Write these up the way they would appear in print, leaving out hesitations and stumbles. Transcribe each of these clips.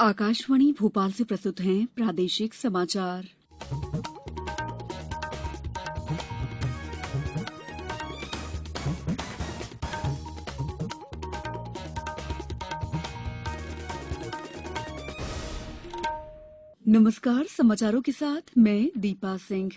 आकाशवाणी भोपाल से प्रस्तुत हैं प्रादेशिक समाचार। नमस्कार, समाचारों के साथ मैं दीपा सिंह।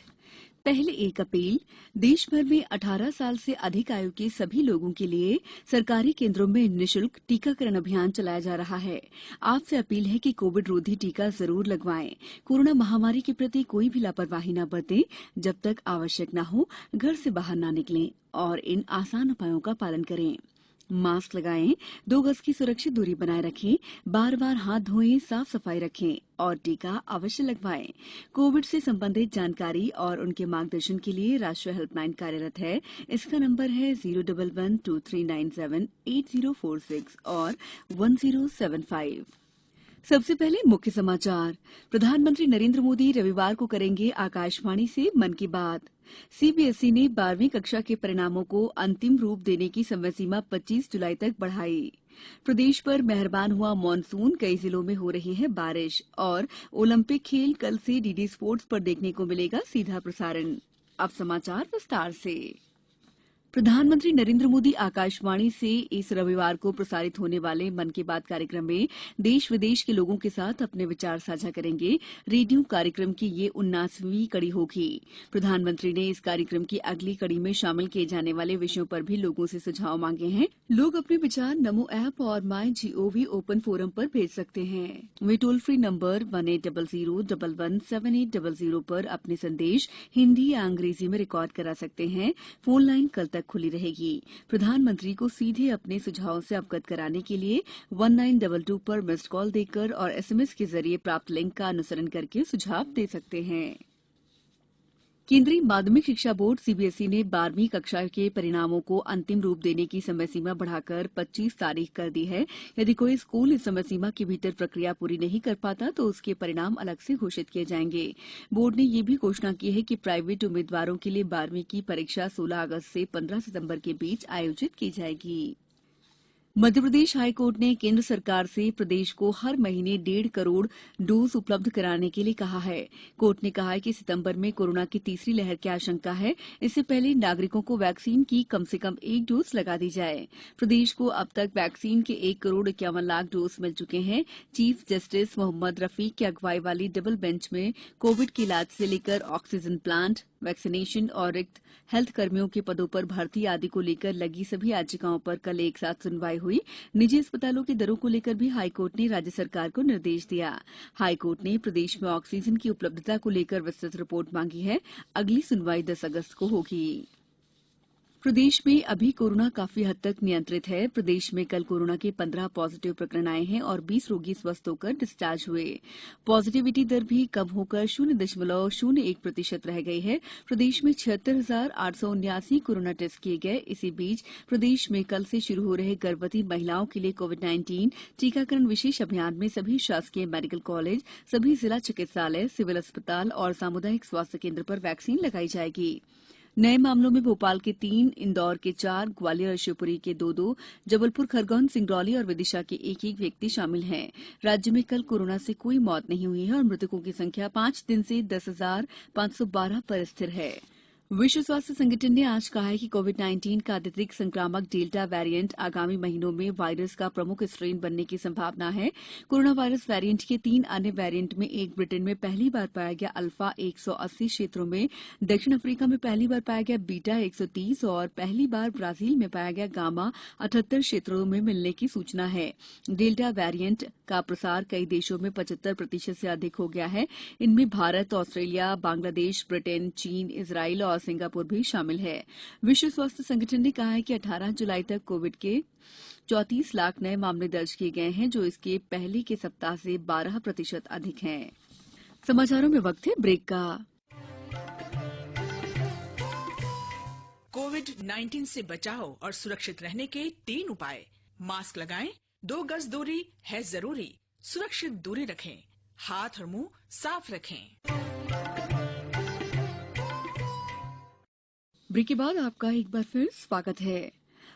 पहले 1 अप्रैल देश भर में 18 साल से अधिक आयु के सभी लोगों के लिए सरकारी केंद्रों में निःशुल्क टीकाकरण अभियान चलाया जा रहा है। आपसे अपील है कि कोविड रोधी टीका जरूर लगवाएं। कोरोना महामारी के प्रति कोई भी लापरवाही न बरतें। जब तक आवश्यक न हो, घर से बाहर न निकलें और इन आसान उपायों का पालन करें। मास्क लगाएं, 2 गज की सुरक्षित दूरी बनाए रखें, बार-बार हाथ धोएं, साफ सफाई रखें और टीका अवश्य लगवाएं। कोविड से संबंधित जानकारी और उनके मार्गदर्शन के लिए राष्ट्रीय हेल्पलाइन कार्यरत है। इसका नंबर है 011-2397-8046 और 1075। सबसे पहले मुख्य समाचार। प्रधानमंत्री नरेंद्र मोदी रविवार को करेंगे आकाशवाणी से मन की बात। सीबीएसई ने 12वीं कक्षा के परिणामों को अंतिम रूप देने की समय सीमा 25 जुलाई तक बढ़ाई। प्रदेश पर मेहरबान हुआ मानसून, कई जिलों में हो रही है बारिश और ओलंपिक खेल कल से डीडी स्पोर्ट्स पर देखने को मिलेगा सीधा प्रसारण। अब समाचार विस्तार से। प्रधानमंत्री नरेंद्र मोदी आकाशवाणी से इस रविवार को प्रसारित होने वाले मन की बात कार्यक्रम में देश विदेश के लोगों के साथ अपने विचार साझा करेंगे। रेडियो कार्यक्रम की ये 79वीं कड़ी होगी। प्रधानमंत्री ने इस कार्यक्रम की अगली कड़ी में शामिल किए जाने वाले विषयों पर भी लोगों से सुझाव मांगे हैं। लोग अपने विचार नमो ऐप और माई जीओवी ओपन फोरम पर भेज सकते हैं। वे टोल फ्री नंबर 1800-117800 पर अपने संदेश हिंदी या अंग्रेजी में रिकॉर्ड करा सकते हैं। फोन लाइन कल तक खुली रहेगी। प्रधानमंत्री को सीधे अपने सुझावों से अवगत कराने के लिए 1922 पर मिस्ड कॉल देकर और एसएमएस के जरिए प्राप्त लिंक का अनुसरण करके सुझाव दे सकते हैं। केंद्रीय माध्यमिक शिक्षा बोर्ड सीबीएसई ने 12वीं कक्षा के परिणामों को अंतिम रूप देने की समय सीमा बढ़ाकर 25 तारीख कर दी है। यदि कोई स्कूल इस समय सीमा के भीतर प्रक्रिया पूरी नहीं कर पाता तो उसके परिणाम अलग से घोषित किए जाएंगे। बोर्ड ने यह भी घोषणा की है कि प्राइवेट उम्मीदवारों के लिए 12वीं की परीक्षा 16 अगस्त से 15 सितंबर के बीच आयोजित की जाएगी। मध्यप्रदेश हाईकोर्ट ने केंद्र सरकार से प्रदेश को हर महीने 1.5 करोड़ डोज उपलब्ध कराने के लिए कहा है। कोर्ट ने कहा है कि सितंबर में कोरोना की तीसरी लहर की आशंका है। इससे पहले नागरिकों को वैक्सीन की कम से कम 1 डोज लगा दी जाए। प्रदेश को अब तक वैक्सीन के 1 करोड़ 51 लाख डोज मिल चुके हैं। चीफ जस्टिस मोहम्मद रफीक की अगुवाई वाली डबल बेंच में कोविड के इलाज से लेकर ऑक्सीजन प्लांट, वैक्सीनेशन और रिक्त हेल्थ कर्मियों के पदों पर भर्ती आदि को लेकर लगी सभी याचिकाओं पर कल एक साथ सुनवाई हुई। निजी अस्पतालों की दरों को लेकर भी हाईकोर्ट ने राज्य सरकार को निर्देश दिया। हाईकोर्ट ने प्रदेश में ऑक्सीजन की उपलब्धता को लेकर विस्तृत रिपोर्ट मांगी है। अगली सुनवाई 10 अगस्त को होगी। प्रदेश में अभी कोरोना काफी हद तक नियंत्रित है। प्रदेश में कल कोरोना के 15 पॉजिटिव प्रकरण आए हैं और 20 रोगी स्वस्थ होकर डिस्चार्ज हुए। पॉजिटिविटी दर भी कम होकर 0.01% रह गई है। प्रदेश में 76,879 कोरोना टेस्ट किए गए। इसी बीच प्रदेश में कल से शुरू हो रहे गर्भवती महिलाओं के लिए कोविड-19 टीकाकरण विशेष अभियान में सभी शासकीय मेडिकल कॉलेज, सभी जिला चिकित्सालय, सिविल अस्पताल और सामुदायिक स्वास्थ्य केंद्र पर वैक्सीन लगाई जाएगी। नए मामलों में भोपाल के 3, इंदौर के 4, ग्वालियर और शिवपुरी के 2-2, जबलपुर, खरगोन, सिंगरौली और विदिशा के 1-1 व्यक्ति शामिल हैं। राज्य में कल कोरोना से कोई मौत नहीं हुई है और मृतकों की संख्या 5 दिन से 10,512 पर स्थिर है। विश्व स्वास्थ्य संगठन ने आज कहा है कि कोविड-19 का अत्यधिक संक्रामक डेल्टा वेरिएंट आगामी महीनों में वायरस का प्रमुख स्ट्रेन बनने की संभावना है। कोरोना वायरस वेरिएंट के 3 अन्य वेरिएंट में एक ब्रिटेन में पहली बार पाया गया अल्फा 180 क्षेत्रों में, दक्षिण अफ्रीका में पहली बार पाया गया बीटा 130 और पहली बार ब्राजील में पाया गया गामा 78 क्षेत्रों में मिलने की सूचना है। डेल्टा वेरिएंट का प्रसार कई देशों में 75% से अधिक हो गया है। इनमें भारत, ऑस्ट्रेलिया, बांग्लादेश, ब्रिटेन, चीन, इजराइल और सिंगापुर भी शामिल है। विश्व स्वास्थ्य संगठन ने कहा है कि 18 जुलाई तक कोविड के 34 लाख नए मामले दर्ज किए गए हैं, जो इसके पहले के सप्ताह से 12% अधिक हैं। समाचारों में वक्त है ब्रेक का। कोविड-19 से बचाव और सुरक्षित रहने के 3 उपाय। मास्क लगाएं, 2 गज दूरी है जरूरी, सुरक्षित दूरी रखें, हाथ और मुंह साफ रखें। ब्रेक के बाद आपका एक बार फिर स्वागत है।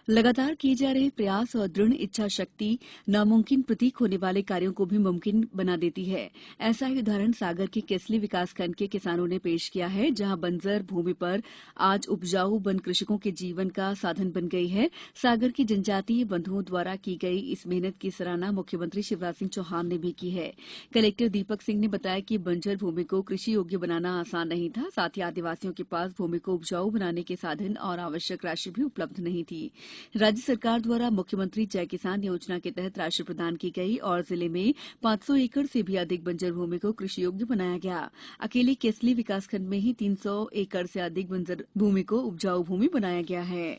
लगातार किए जा रहे प्रयास और दृढ़ इच्छा शक्ति नामुमकिन प्रतीक होने वाले कार्यों को भी मुमकिन बना देती है। ऐसा ही उदाहरण सागर के केसली विकासखंड के किसानों ने पेश किया है, जहां बंजर भूमि पर आज उपजाऊ वन कृषकों के जीवन का साधन बन गई है। सागर के जनजातीय बंधुओं द्वारा की गई इस मेहनत की सराहना मुख्यमंत्री शिवराज सिंह चौहान ने भी की है। कलेक्टर दीपक सिंह ने बताया कि बंजर भूमि को कृषि योग्य बनाना आसान नहीं था, साथ ही आदिवासियों के पास भूमि को उपजाऊ बनाने के साधन और आवश्यक राशि भी उपलब्ध नहीं थी। राज्य सरकार द्वारा मुख्यमंत्री जय किसान योजना के तहत राशि प्रदान की गई और जिले में 500 एकड़ से भी अधिक बंजर भूमि को कृषि योग्य बनाया गया। अकेले केसली विकासखंड में ही 300 एकड़ से अधिक बंजर भूमि को उपजाऊ भूमि बनाया गया है।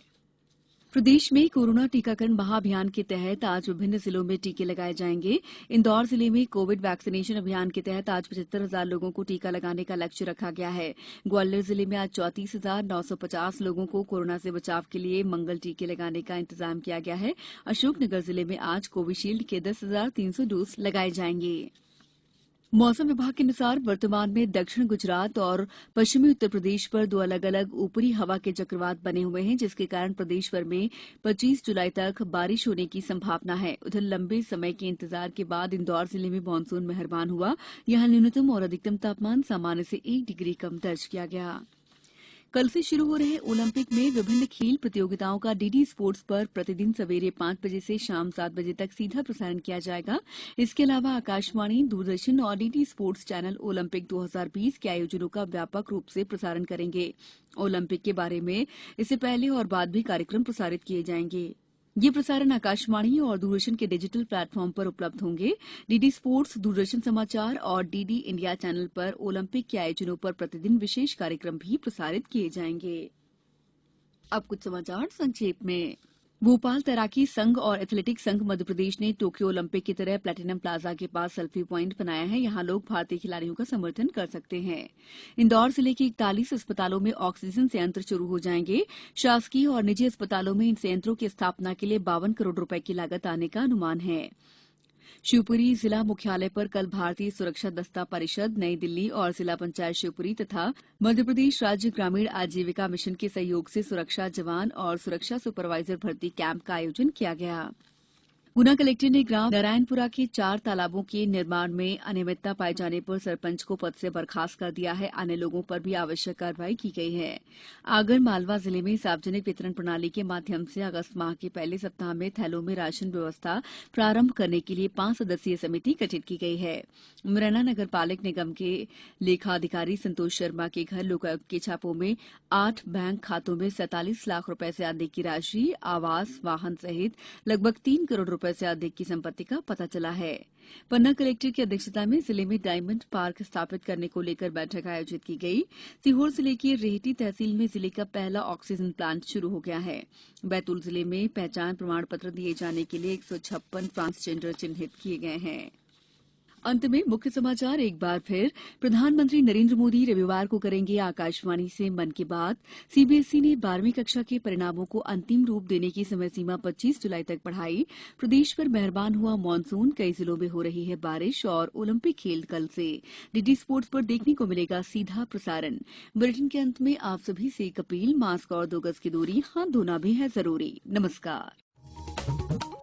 प्रदेश में कोरोना टीकाकरण महाअभियान के तहत आज विभिन्न जिलों में टीके लगाए जाएंगे। इंदौर जिले में कोविड वैक्सीनेशन अभियान के तहत आज 75,000 लोगों को टीका लगाने का लक्ष्य रखा गया है। ग्वालियर जिले में आज 34,950 लोगों को कोरोना से बचाव के लिए मंगल टीके लगाने का इंतजाम किया गया है। अशोकनगर जिले में आज कोविशील्ड के 10,300 डोज लगाए जाएंगे। मौसम विभाग के अनुसार वर्तमान में दक्षिण गुजरात और पश्चिमी उत्तर प्रदेश पर दो अलग अलग ऊपरी हवा के चक्रवात बने हुए हैं, जिसके कारण प्रदेश भर में 25 जुलाई तक बारिश होने की संभावना है। उधर लंबे समय के इंतजार के बाद इंदौर जिले में मानसून मेहरबान हुआ। यहां न्यूनतम और अधिकतम तापमान सामान्य से 1 डिग्री कम दर्ज किया गया। कल से शुरू हो रहे ओलंपिक में विभिन्न खेल प्रतियोगिताओं का डीडी स्पोर्ट्स पर प्रतिदिन सवेरे 5 बजे से शाम 7 बजे तक सीधा प्रसारण किया जाएगा। इसके अलावा आकाशवाणी, दूरदर्शन और डीडी स्पोर्ट्स चैनल ओलंपिक 2020 के आयोजनों का व्यापक रूप से प्रसारण करेंगे। ओलंपिक के बारे में इससे पहले और बाद भी कार्यक्रम प्रसारित किए जाएंगे। ये प्रसारण आकाशवाणी और दूरदर्शन के डिजिटल प्लेटफॉर्म पर उपलब्ध होंगे। डीडी स्पोर्ट्स, दूरदर्शन समाचार और डीडी इंडिया चैनल पर ओलंपिक के आयोजनों पर प्रतिदिन विशेष कार्यक्रम भी प्रसारित किए जाएंगे। अब कुछ समाचार संक्षेप में। भोपाल तैराकी संघ और एथलेटिक्स संघ मध्यप्रदेश ने टोक्यो ओलंपिक की तरह प्लेटिनम प्लाजा के पास सेल्फी प्वाइंट बनाया है। यहां लोग भारतीय खिलाड़ियों का समर्थन कर सकते हैं। इंदौर जिले के 41 अस्पतालों में ऑक्सीजन संयंत्र शुरू हो जाएंगे। शासकीय और निजी अस्पतालों में इन संयंत्रों की स्थापना के लिए 52 करोड़ रुपए की लागत आने का अनुमान है। शिवपुरी जिला मुख्यालय पर कल भारतीय सुरक्षा दस्ता परिषद, नई दिल्ली और जिला पंचायत शिवपुरी तथा मध्यप्रदेश राज्य ग्रामीण आजीविका मिशन के सहयोग से सुरक्षा जवान और सुरक्षा सुपरवाइजर भर्ती कैंप का आयोजन किया गया। गुना कलेक्टर ने ग्राम नारायणपुरा के 4 तालाबों के निर्माण में अनियमितता पाए जाने पर सरपंच को पद से बर्खास्त कर दिया है। अन्य लोगों पर भी आवश्यक कार्रवाई की गई है। आगर मालवा जिले में सार्वजनिक वितरण प्रणाली के माध्यम से अगस्त माह के पहले सप्ताह में थैलों में राशन व्यवस्था प्रारंभ करने के लिए 5 सदस्यीय समिति गठित की गई है। मुरैना नगर पालिक निगम के लेखाधिकारी संतोष शर्मा के घर लोकायुक्त के छापों में 8 बैंक खातों में 47 लाख रुपए से अधिक की राशि, आवास, वाहन सहित लगभग 3 करोड़ रुपए से अधिक की संपत्ति का पता चला है। पन्ना कलेक्टर की अध्यक्षता में जिले में डायमंड पार्क स्थापित करने को लेकर बैठक आयोजित की गई। सीहोर जिले की रेहटी तहसील में जिले का पहला ऑक्सीजन प्लांट शुरू हो गया है। बैतूल जिले में पहचान प्रमाण पत्र दिए जाने के लिए 156 ट्रांसजेंडर चिन्हित किए गए हैं। अंत में मुख्य समाचार एक बार फिर। प्रधानमंत्री नरेंद्र मोदी रविवार को करेंगे आकाशवाणी से मन की बात। सीबीएसई ने 12वीं कक्षा के परिणामों को अंतिम रूप देने की समय सीमा 25 जुलाई तक बढ़ाई। प्रदेश पर मेहरबान हुआ मानसून, कई जिलों में हो रही है बारिश और ओलंपिक खेल कल से डीडी स्पोर्ट्स पर देखने को मिलेगा सीधा प्रसारण। बुलेटिन के अंत में आप सभी से एक अपील, मास्क और 2 गज की दूरी, हाथ धोना भी है जरूरी। नमस्कार।